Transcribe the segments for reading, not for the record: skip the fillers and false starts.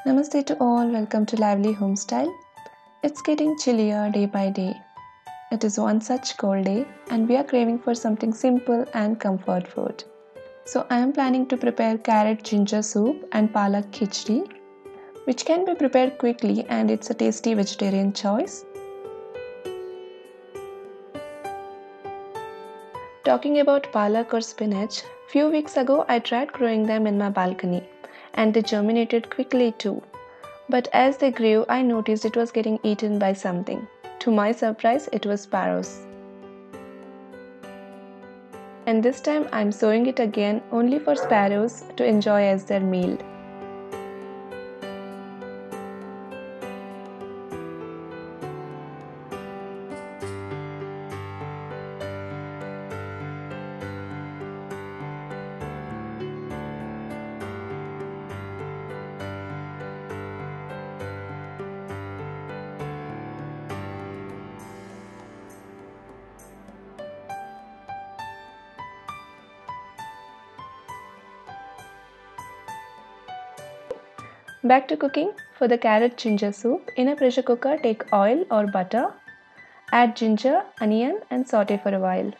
Namaste to all, welcome to Lively Homestyle. It's getting chillier day by day. It is one such cold day and we are craving for something simple and comfort food. So I am planning to prepare carrot ginger soup and palak khichdi, which can be prepared quickly and it's a tasty vegetarian choice. Talking about palak or spinach, few weeks ago I tried growing them in my balcony and they germinated quickly too. But as they grew, I noticed it was getting eaten by something. To my surprise, it was sparrows. And this time I'm sowing it again only for sparrows to enjoy as their meal. Back to cooking. For the carrot ginger soup, in a pressure cooker take oil or butter, add ginger, onion and saute for a while.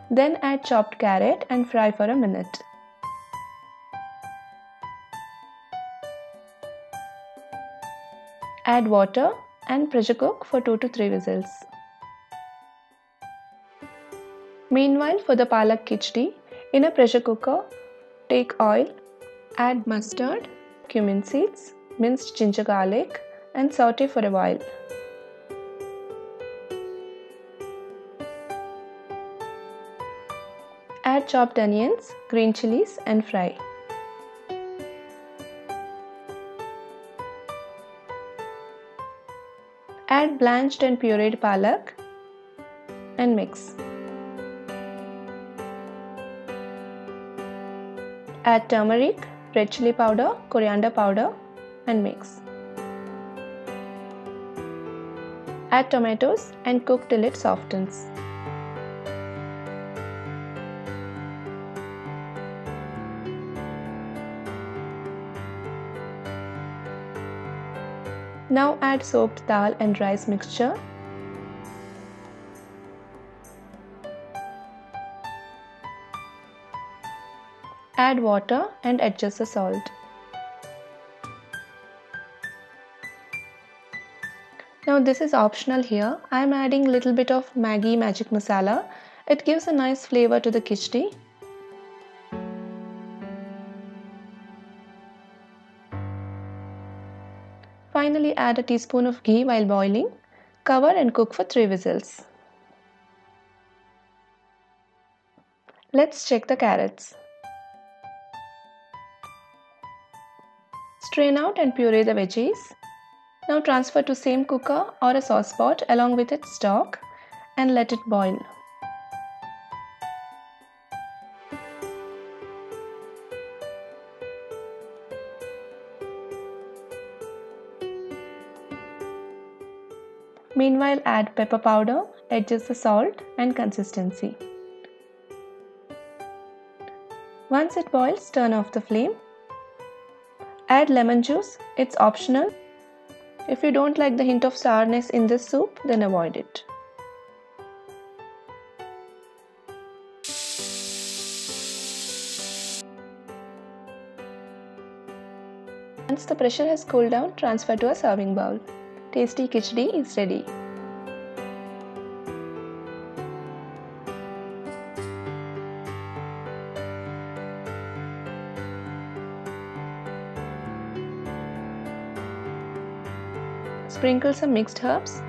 Then add chopped carrot and fry for a minute. Add water and pressure cook for 2 to 3 whistles. Meanwhile, for the palak khichdi, in a pressure cooker, take oil, add mustard, cumin seeds, minced ginger garlic and saute for a while. Add chopped onions, green chilies and fry. Add blanched and pureed palak and mix. Add turmeric, red chili powder, coriander powder and mix. Add tomatoes and cook till it softens. Now add soaked dal and rice mixture. Add water and adjust the salt. Now this is optional here. I am adding little bit of Maggi magic masala. It gives a nice flavor to the khichdi. Finally add a teaspoon of ghee while boiling. Cover and cook for 3 whistles. Let's check the carrots. Strain out and puree the veggies. Now transfer to same cooker or a sauce pot along with its stock and let it boil. Meanwhile, add pepper powder, adjust the salt and consistency. Once it boils, turn off the flame. Add lemon juice, it's optional. If you don't like the hint of sourness in this soup, then avoid it. Once the pressure has cooled down, transfer to a serving bowl. Tasty khichdi is ready. Sprinkle some mixed herbs.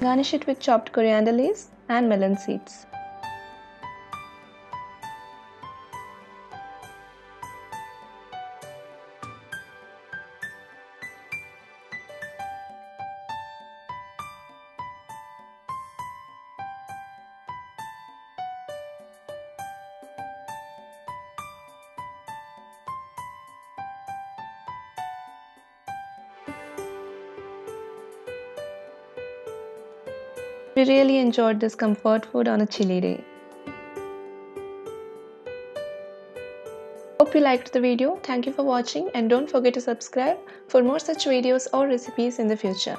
Garnish it with chopped coriander leaves and melon seeds. We really enjoyed this comfort food on a chilly day. Hope you liked the video. Thank you for watching and don't forget to subscribe for more such videos or recipes in the future.